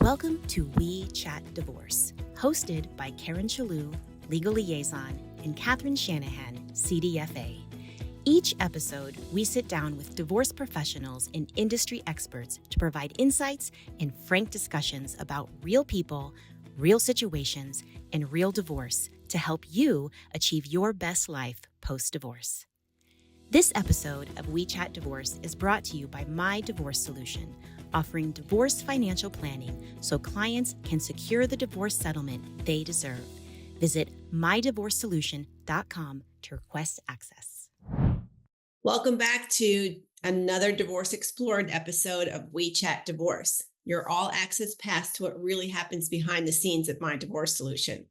Welcome to We Chat Divorce, hosted by Karen Shalou, Legal Liaison, and Katherine Shanahan, CDFA. Each episode, we sit down with divorce professionals and industry experts to provide insights and frank discussions about real people, real situations, and real divorce to help you achieve your best life post-divorce. This episode of We Chat Divorce is brought to you by My Divorce Solution, offering divorce financial planning so clients can secure the divorce settlement they deserve. Visit mydivorcesolution.com to request access. Welcome back to another Divorce Explored episode of We Chat Divorce, your all access pass to what really happens behind the scenes at My Divorce Solution.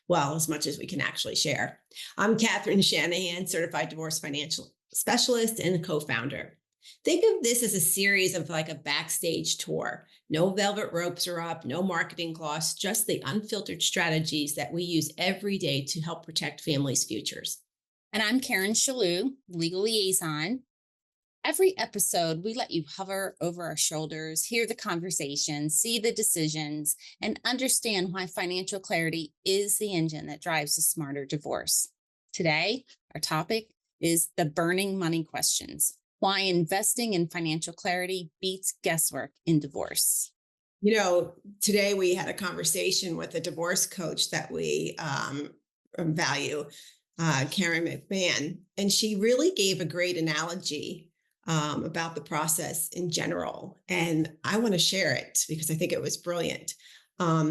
Well, as much as we can actually share. I'm Katherine Shanahan, certified divorce financial specialist and co-founder. Think of this as a series of like a backstage tour. No velvet ropes are up, no marketing gloss, just the unfiltered strategies that we use every day to help protect families' futures. And I'm Karen Shalou, Legal Liaison. Every episode, we let you hover over our shoulders, hear the conversations, see the decisions, and understand why financial clarity is the engine that drives a smarter divorce. Today, our topic is the burning money questions, why investing in financial clarity beats guesswork in divorce. You know, today we had a conversation with a divorce coach that we value, Karen McMahon, and she really gave a great analogy about the process in general. And I want to share it because I think it was brilliant.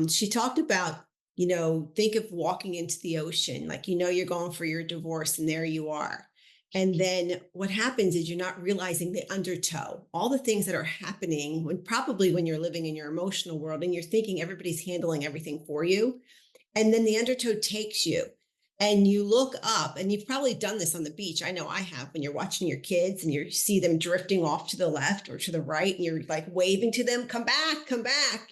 She talked about, think of walking into the ocean, like, you're going for your divorce and there you are. And then what happens is you're not realizing the undertow, all the things that are happening when you're living in your emotional world and you're thinking everybody's handling everything for you. And then the undertow takes you and you look up, and you've probably done this on the beach. I know I have, when you're watching your kids and you see them drifting off to the left or to the right and you're like waving to them, come back,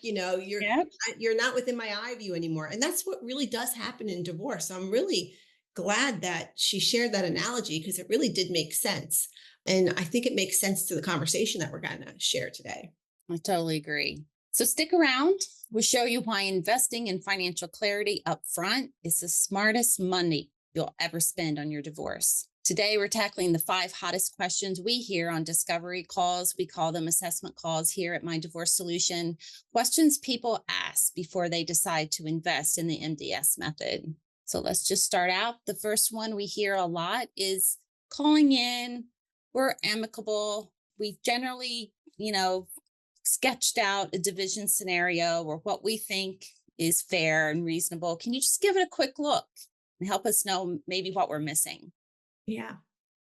you're not within my eye view anymore. And that's what really does happen in divorce. So I'm really glad that she shared that analogy because it really did make sense. And I think it makes sense to the conversation that we're going to share today. I totally agree. So stick around. We'll show you why investing in financial clarity up front is the smartest money you'll ever spend on your divorce. Today, we're tackling the 5 hottest questions we hear on discovery calls. We call them assessment calls here at My Divorce Solution. Questions people ask before they decide to invest in the MDS method. So let's just start out. The first one we hear a lot is calling in. We're amicable. We've generally, sketched out a division scenario or what we think is fair and reasonable. Can you just give it a quick look and help us know maybe what we're missing? Yeah.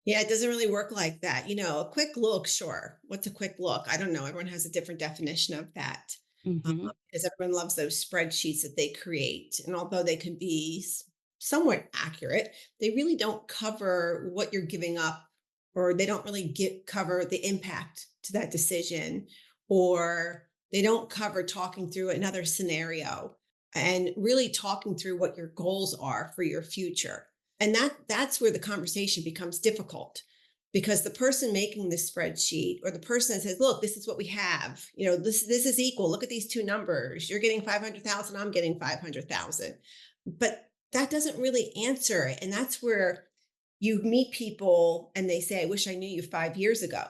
Yeah, it doesn't really work like that. A quick look, sure. What's a quick look? I don't know. Everyone has a different definition of that. Because everyone loves those spreadsheets that they create. And although they can be somewhat accurate, they really don't cover what you're giving up, or they don't really cover the impact to that decision, or they don't cover talking through another scenario and really talking through what your goals are for your future. And that's where the conversation becomes difficult, because the person making the spreadsheet or the person that says, look, this is what we have, this is equal. Look at these two numbers. You're getting 500,000. I'm getting 500,000. But that doesn't really answer it. And that's where you meet people and they say, I wish I knew you 5 years ago,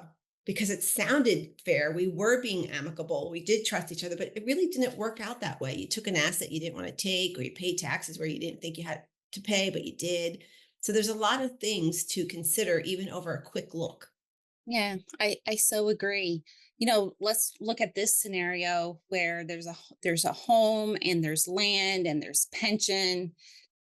because it sounded fair. We were being amicable. We did trust each other, but it really didn't work out that way. You took an asset you didn't want to take, or you paid taxes where you didn't think you had to pay, but you did. So there's a lot of things to consider, even over a quick look. Yeah, I so agree. Let's look at this scenario where there's a home and there's land and there's pension,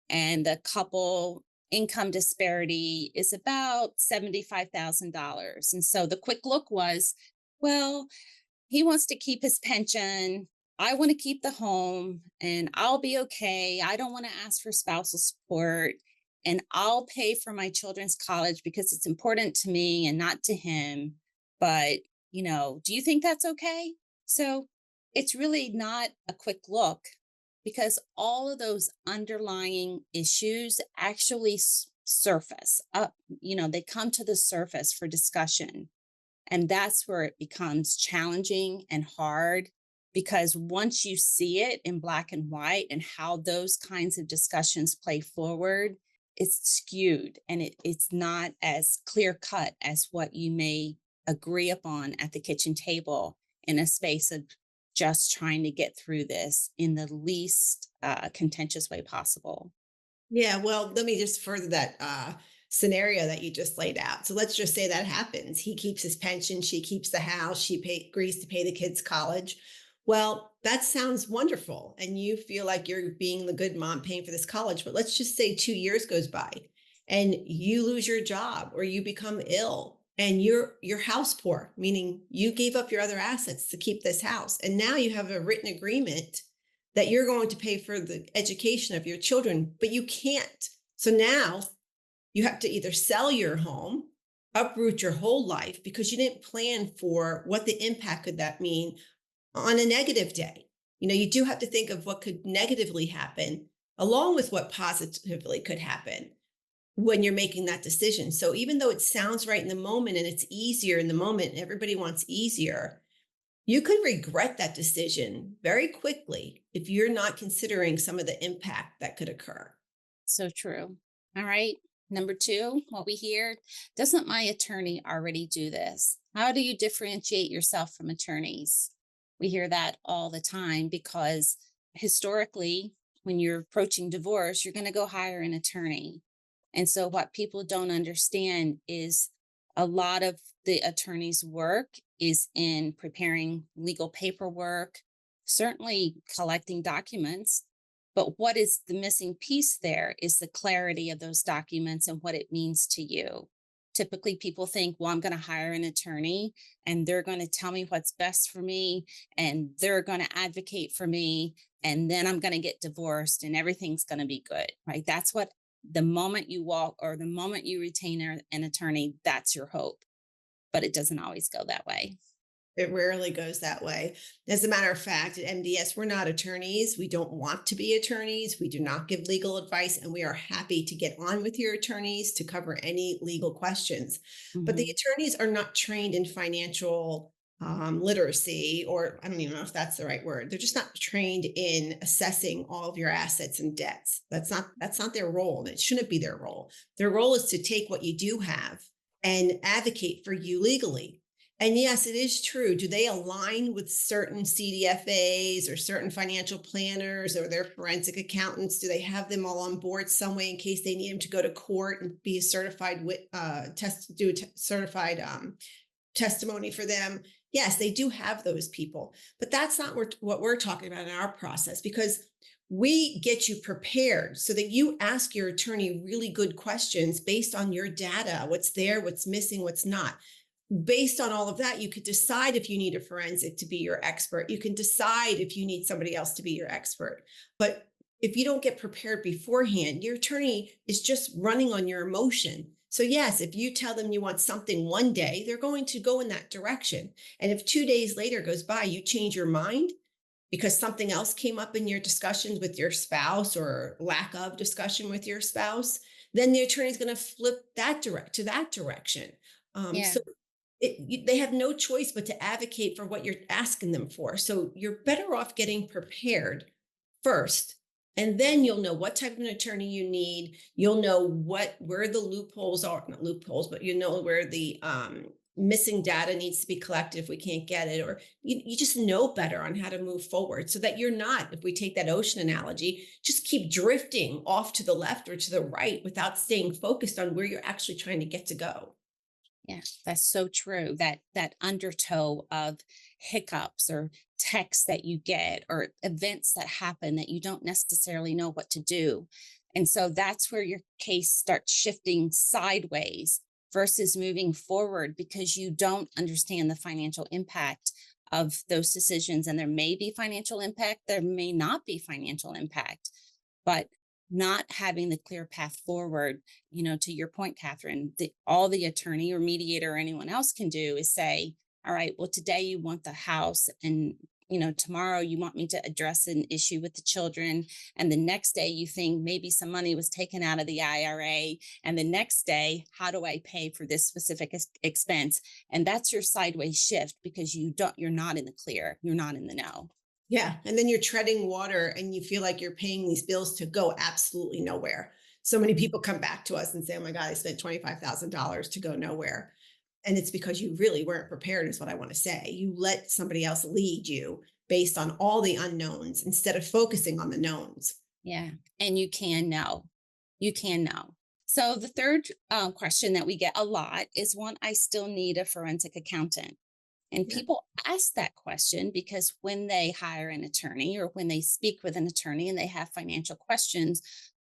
and the couple income disparity is about $75,000. And so the quick look was, well, he wants to keep his pension. I want to keep the home and I'll be okay. I don't want to ask for spousal support, and I'll pay for my children's college because it's important to me and not to him. But, do you think that's okay? So it's really not a quick look, because all of those underlying issues actually surface up, they come to the surface for discussion. And that's where it becomes challenging and hard because once you see it in black and white and how those kinds of discussions play forward, it's skewed and it's not as clear cut as what you may agree upon at the kitchen table in a space of just trying to get through this in the least contentious way possible. Yeah, well, let me just further that scenario that you just laid out. So let's just say that happens. He keeps his pension, she keeps the house, agrees to pay the kids' college. Well, that sounds wonderful. And you feel like you're being the good mom paying for this college. But let's just say 2 years goes by and you lose your job or you become ill and you're house poor, meaning you gave up your other assets to keep this house. And now you have a written agreement that you're going to pay for the education of your children, but you can't. So now you have to either sell your home, uproot your whole life because you didn't plan for what the impact could that mean on a negative day. You do have to think of what could negatively happen along with what positively could happen when you're making that decision. So even though it sounds right in the moment and it's easier in the moment, everybody wants easier, you could regret that decision very quickly if you're not considering some of the impact that could occur. So true. All right. Number two, what we hear, doesn't my attorney already do this? How do you differentiate yourself from attorneys? We hear that all the time because historically, when you're approaching divorce, you're going to go hire an attorney. And so, what people don't understand is a lot of the attorney's work is in preparing legal paperwork, certainly collecting documents. But what is the missing piece there is the clarity of those documents and what it means to you. Typically, people think, well, I'm going to hire an attorney and they're going to tell me what's best for me and they're going to advocate for me. And then I'm going to get divorced and everything's going to be good, right? That's what the moment you walk or the moment you retain an attorney, that's your hope. But it doesn't always go that way. It rarely goes that way. As a matter of fact, at MDS, we're not attorneys. We don't want to be attorneys. We do not give legal advice, and we are happy to get on with your attorneys to cover any legal questions. But the Mhm. attorneys are not trained in financial literacy, or I don't even know if that's the right word. They're just not trained in assessing all of your assets and debts. That's not their role, and it shouldn't be their role. Their role is to take what you do have and advocate for you legally. And yes, it is true. Do they align with certain CDFAs or certain financial planners or their forensic accountants? Do they have them all on board some way in case they need them to go to court and be a certified certified testimony for them? Yes, they do have those people, but that's not what we're talking about in our process because we get you prepared so that you ask your attorney really good questions based on your data, what's there, what's missing, what's not. Based on all of that, you could decide if you need a forensic to be your expert. You can decide if you need somebody else to be your expert. But if you don't get prepared beforehand, your attorney is just running on your emotion. So, yes, if you tell them you want something one day, they're going to go in that direction. And if 2 days later goes by, you change your mind because something else came up in your discussions with your spouse or lack of discussion with your spouse, then the attorney is going to flip that direction. Yeah. So they have no choice but to advocate for what you're asking them for. So you're better off getting prepared first, and then you'll know what type of an attorney you need. You'll know where the loopholes are, not loopholes, but you know where the missing data needs to be collected if we can't get it, or you just know better on how to move forward so that you're not, if we take that ocean analogy, just keep drifting off to the left or to the right without staying focused on where you're actually trying to get to go. Yeah, that's so true. That undertow of hiccups or texts that you get or events that happen that you don't necessarily know what to do. And so that's where your case starts shifting sideways versus moving forward because you don't understand the financial impact of those decisions. And there may be financial impact, there may not be financial impact, but not having the clear path forward, to your point, Catherine, all the attorney or mediator or anyone else can do is say, all right, well, today you want the house and tomorrow you want me to address an issue with the children. And the next day you think maybe some money was taken out of the IRA. And the next day, how do I pay for this specific expense? And that's your sideways shift because you're not in the clear. You're not in the know. Yeah. And then you're treading water and you feel like you're paying these bills to go absolutely nowhere. So many people come back to us and say, oh my God, I spent $25,000 to go nowhere. And it's because you really weren't prepared, is what I want to say. You let somebody else lead you based on all the unknowns instead of focusing on the knowns. Yeah. And you can know. You can know. So the third question that we get a lot is one, I still need a forensic accountant. And Yeah. people ask that question because when they hire an attorney or when they speak with an attorney and they have financial questions,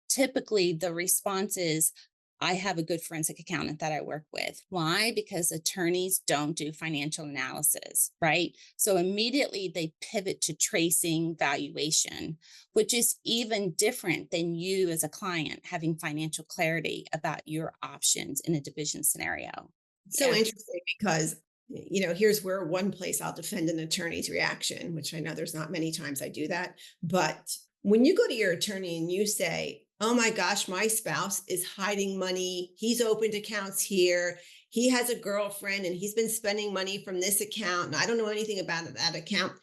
typically the response is, I have a good forensic accountant that I work with. Why? Because attorneys don't do financial analysis, right? So immediately they pivot to tracing valuation, which is even different than you as a client having financial clarity about your options in a division scenario. So Yeah. interesting because, here's where one place I'll defend an attorney's reaction, which I know there's not many times I do that. But when you go to your attorney and you say, oh my gosh, my spouse is hiding money, he's opened accounts here, he has a girlfriend and he's been spending money from this account, and I don't know anything about that account.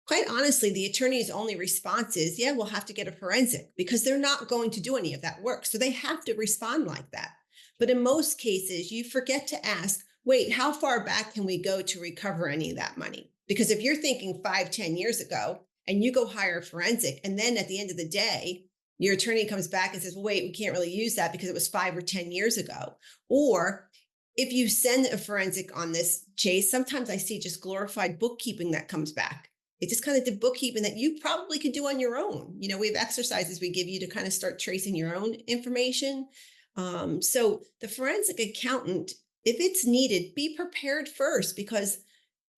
Quite honestly, the attorney's only response is, yeah, we'll have to get a forensic because they're not going to do any of that work. So they have to respond like that. But in most cases, you forget to ask, wait, how far back can we go to recover any of that money? Because if you're thinking 5, 10 years ago and you go hire a forensic, and then at the end of the day, your attorney comes back and says, well, wait, we can't really use that because it was 5 or 10 years ago. Or if you send a forensic on this chase, sometimes I see just glorified bookkeeping that comes back. It just kind of did bookkeeping that you probably could do on your own. We have exercises we give you to kind of start tracing your own information. So the forensic accountant, if it's needed, be prepared first because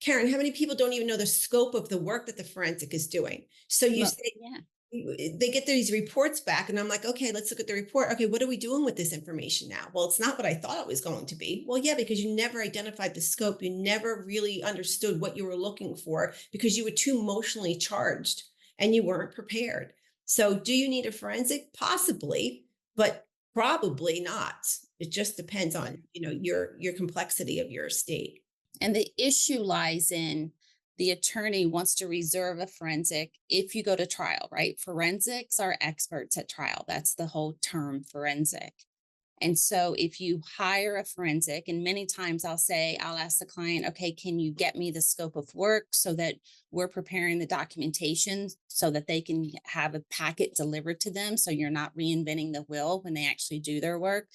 Karen, how many people don't even know the scope of the work that the forensic is doing? So you Well, say yeah. they get these reports back and I'm like, okay, let's look at the report. Okay, what are we doing with this information now? Well, it's not what I thought it was going to be. Well, yeah, because you never identified the scope. You never really understood what you were looking for because you were too emotionally charged and you weren't prepared. So do you need a forensic? Possibly, but probably not. It just depends on, your complexity of your estate. And the issue lies in the attorney wants to reserve a forensic if you go to trial, right? Forensics are experts at trial. That's the whole term forensic. And so if you hire a forensic, and many times I'll ask the client, okay, can you get me the scope of work so that we're preparing the documentation so that they can have a packet delivered to them so you're not reinventing the wheel when they actually do their work.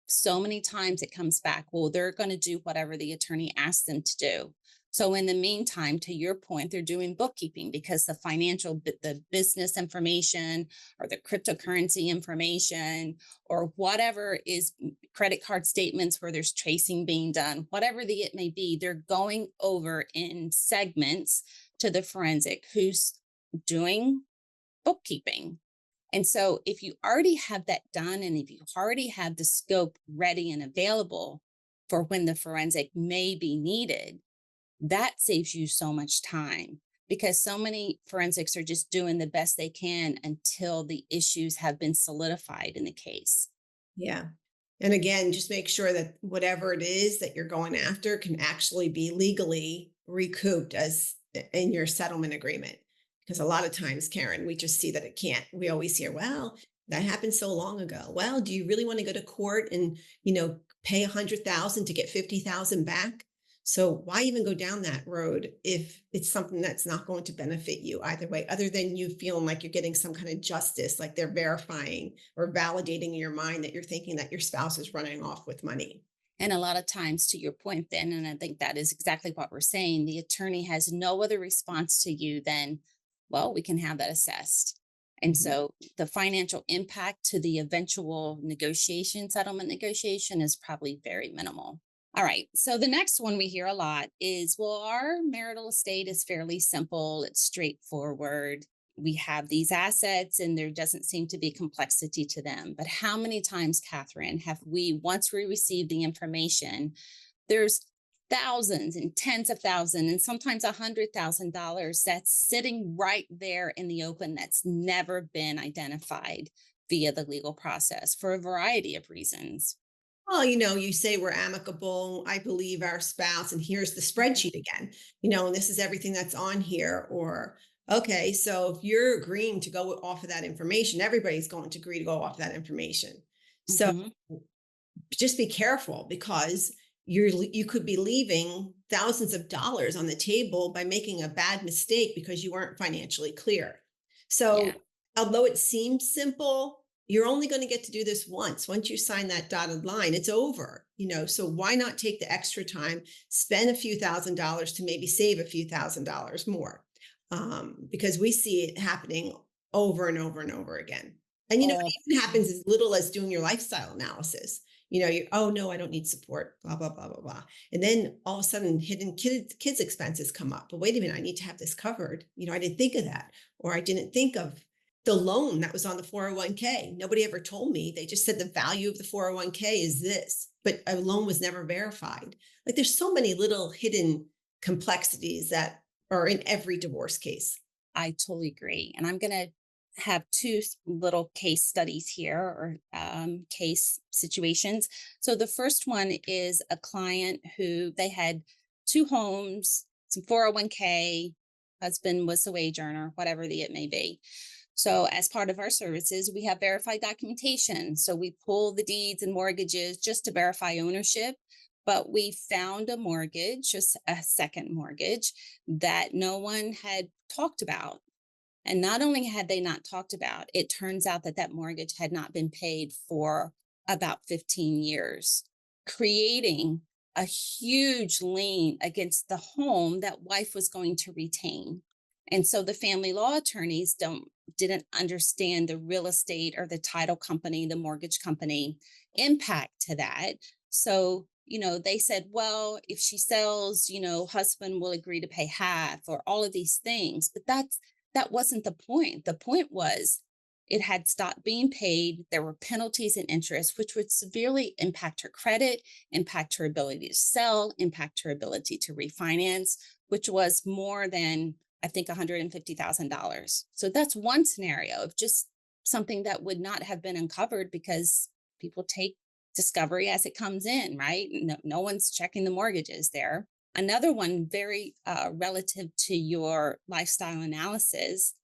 So many times it comes back, well, they're going to do whatever the attorney asks them to do. So in the meantime, to your point, they're doing bookkeeping because the business information or the cryptocurrency information or whatever is credit card statements where there's tracing being done, whatever it may be, they're going over in segments to the forensic who's doing bookkeeping. And so if you already have that done and if you already have the scope ready and available for when the forensic may be needed, that saves you so much time because so many forensics are just doing the best they can until the issues have been solidified in the case. Yeah. And again, just make sure that whatever it is that you're going after can actually be legally recouped as in your settlement agreement. Because a lot of times, Karen, we just see that it can't. We always hear, well, that happened so long ago. Well, do you really want to go to court and, pay 100,000 to get 50,000 back? So why even go down that road if it's something that's not going to benefit you either way, other than you feeling like you're getting some kind of justice, like they're verifying or validating in your mind that you're thinking that your spouse is running off with money. And a lot of times, to your point, then, and I think that is exactly what we're saying, the attorney has no other response to you than, well, we can have that assessed. And Mhm. so the financial impact to the eventual settlement negotiation is probably very minimal. All right. So the next one we hear a lot is, well, our marital estate is fairly simple, it's straightforward. We have these assets and there doesn't seem to be complexity to them. But how many times, Catherine, have we, once we receive the information, there's thousands and tens of thousands and sometimes $100,000 that's sitting right there in the open that's never been identified via the legal process for a variety of reasons. Well, you say we're amicable. I believe our spouse, and here's the Mhm. spreadsheet again, and this is everything that's on here. Or Okay, so if you're agreeing to go off of that information, everybody's going to agree to go off that information. So Hmm. just be careful because you could be leaving thousands of dollars on the table by making a bad mistake because you weren't financially clear. Yeah. So although it seems simple, you're only going to get to do this once. Once you sign that dotted line, it's over, so why not take the extra time, spend a few $1,000s to maybe save a few $1,000s more, because we see it happening over and over and over again. And All it even happens as little as doing your lifestyle analysis. You oh no, I don't need support, blah, blah, blah, blah, blah. And then all of a sudden hidden kids expenses come up. But wait a minute, I need to have this covered. I didn't think of that. Or I didn't think of the loan that was on the 401k. Nobody ever told me. They just said the value of the 401k is this, but a loan was never verified. Like there's so many little hidden complexities that are in every divorce case. I totally agree. And I'm going to have two little case studies here or case situations. So the first one is a client who they had two homes, some 401k, husband was a wage earner, whatever it may be. So as part of our services, we have verified documentation. So we pull the deeds and mortgages just to verify ownership. But we found a mortgage, just a second mortgage that no one had talked about. And not only had they not talked about, it turns out that that mortgage had not been paid for about 15 years, creating a huge lien against the home that wife was going to retain. And so the family law attorneys didn't understand the real estate or the title company, the mortgage company impact to that. So, they said, well, if she sells, husband will agree to pay half or all of these things. But that wasn't the point. The point was it had stopped being paid. There were penalties and interest, which would severely impact her credit, impact her ability to sell, impact her ability to refinance, which was more than, I think, $150,000. So that's one scenario of just something that would not have been uncovered because people take discovery as it comes in, right? No one's checking the mortgages there. Another one, very relative to your lifestyle analysis,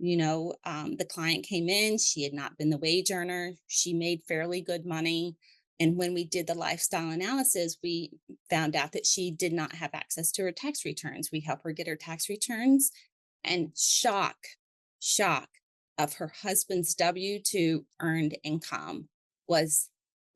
the client came in, she had not been the wage earner, she made fairly good money. And when we did the lifestyle analysis, we found out that she did not have access to her tax returns. We help her get her tax returns, and shock of her husband's W-2 earned income was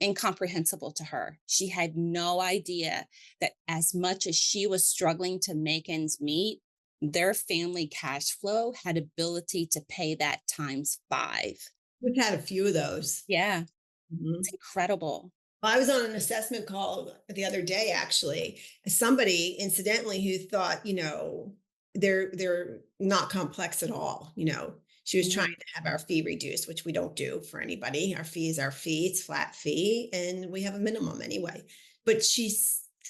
incomprehensible to her. She had no idea that as much as she was struggling to make ends meet, their family cash flow had ability to pay that times five. We've had a few of those. Yeah, it's Mhm. incredible. Well, I was on an assessment call the other day, actually. Somebody incidentally who thought, they're not complex at all. She was trying Mhm. to have our fee reduced, which we don't do for anybody. Our fee is our fee; it's flat fee, and we have a minimum anyway. But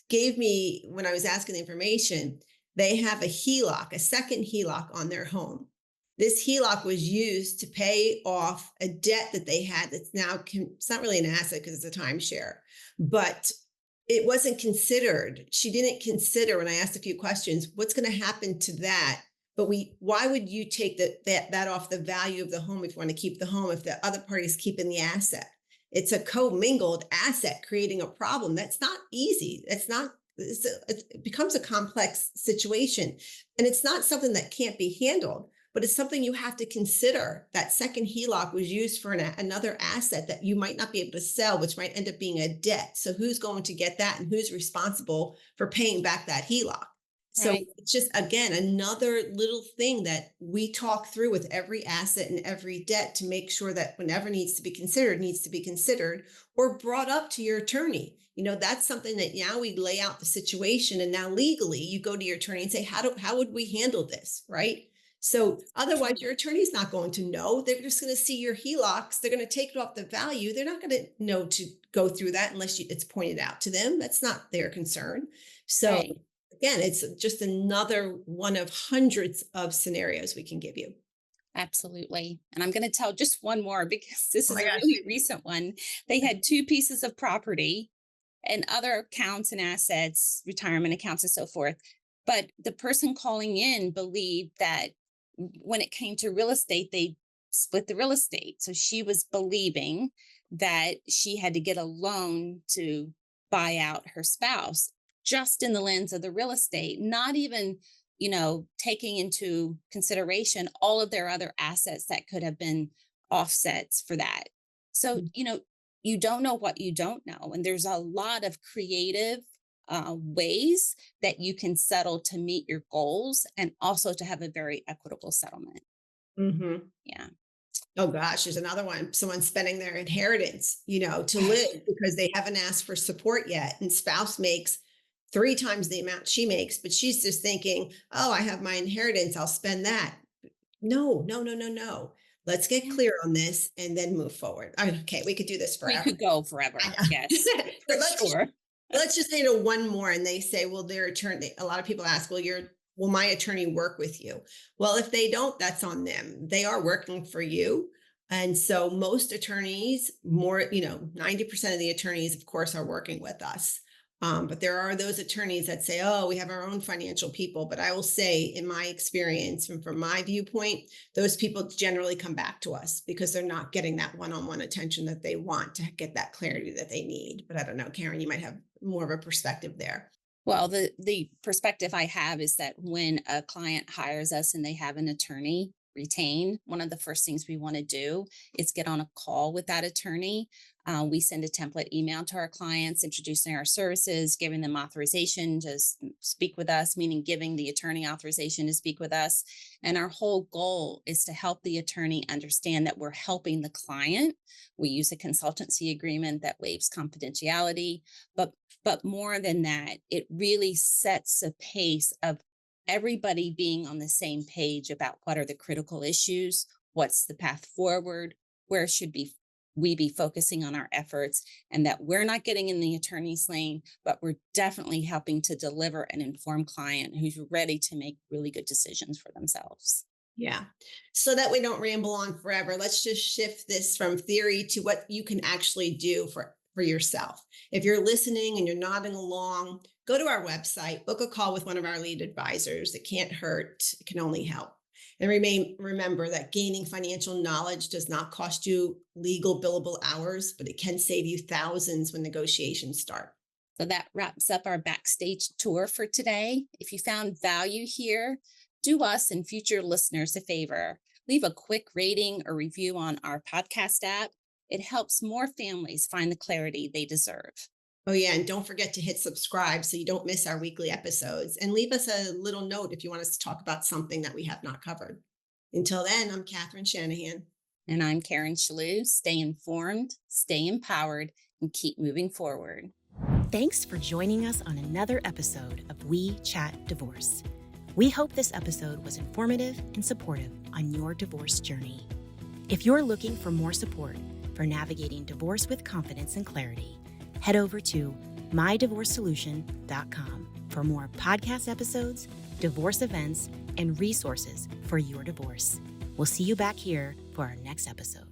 gave me, when I was asking the information, they have a HELOC, a second HELOC on their home. This HELOC was used to pay off a debt that they had that's now, it's not really an asset because it's a timeshare, but it wasn't considered. She didn't consider, when I asked a few questions, what's going to happen to that? But why would you take that off the value of the home if you want to keep the home if the other party is keeping the asset? It's a commingled asset creating a problem. That's not easy. It becomes a complex situation. And it's not something that can't be handled, but it's something you have to consider. That second HELOC was used for another asset that you might not be able to sell, which might end up being a debt. So who's going to get that and who's responsible for paying back that HELOC? So Right. it's just, again, another little thing that we talk through with every asset and every debt to make sure that whenever needs to be considered or brought up to your attorney. That's something that now we lay out the situation, and now legally you go to your attorney and say, how would we handle this? Right. So otherwise, your attorney's not going to know. They're just going to see your HELOCs. They're going to take it off the value. They're not going to know to go through that unless it's pointed out to them. That's not their concern. So Right. again, it's just another one of hundreds of scenarios we can give you. Absolutely. And I'm going to tell just one more because this Oh is my a gosh. really recent one. They had two pieces of property and other accounts and assets, retirement accounts and so forth. But the person calling in believed that when it came to real estate, they split the real estate. So she was believing that she had to get a loan to buy out her spouse, just in the lens of the real estate, not even, taking into consideration all of their other assets that could have been offsets for that. So, you don't know what you don't know. And there's a lot of creative ways that you can settle to meet your goals and also to have a very equitable settlement. Mm-hmm. Yeah. Oh gosh, there's another one. Someone spending their inheritance, to live because they haven't asked for support yet. And spouse makes 3 times the amount she makes, but she's just thinking, oh, I have my inheritance. I'll spend that. No, no, no, no, no. Let's get Yeah. clear on this and then move forward. Okay, we could do this We forever. could go forever. I know. Yes, But for sure. let's just say one more, and they say, well, their attorney, a lot of people ask, well, will my attorney work with you? Well, if they don't, that's on them. They are working for you. And so most attorneys, 90% of the attorneys, of course, are working with us. But there are those attorneys that say, oh, we have our own financial people. But I will say, in my experience and from my viewpoint, those people generally come back to us because they're not getting that one-on-one attention that they want to get that clarity that they need. But I don't know, Karen, you might have more of a perspective there. Well, the perspective I have is that when a client hires us and they have an attorney retained, one of the first things we want to do is get on a call with that attorney. We send a template email to our clients, introducing our services, giving them authorization to speak with us, meaning giving the attorney authorization to speak with us. And our whole goal is to help the attorney understand that we're helping the client. We use a consultancy agreement that waives confidentiality, but more than that, it really sets a pace of everybody being on the same page about what are the critical issues, what's the path forward, where should we be focusing on our efforts, and that we're not getting in the attorney's lane, but we're definitely helping to deliver an informed client who's ready to make really good decisions for themselves. Yeah. So that we don't ramble on forever, let's just shift this from theory to what you can actually do for yourself. If you're listening and you're nodding along, go to our website, book a call with one of our lead advisors. It can't hurt. It can only help. And remember that gaining financial knowledge does not cost you legal billable hours, but it can save you thousands when negotiations start. So that wraps up our backstage tour for today. If you found value here, do us and future listeners a favor. Leave a quick rating or review on our podcast app. It helps more families find the clarity they deserve. Oh, yeah. And don't forget to hit subscribe so you don't miss our weekly episodes. And leave us a little note if you want us to talk about something that we have not covered. Until then, I'm Catherine Shanahan. And I'm Karen Shalou. Stay informed, stay empowered, and keep moving forward. Thanks for joining us on another episode of We Chat Divorce. We hope this episode was informative and supportive on your divorce journey. If you're looking for more support for navigating divorce with confidence and clarity, head over to mydivorcesolution.com for more podcast episodes, divorce events, and resources for your divorce. We'll see you back here for our next episode.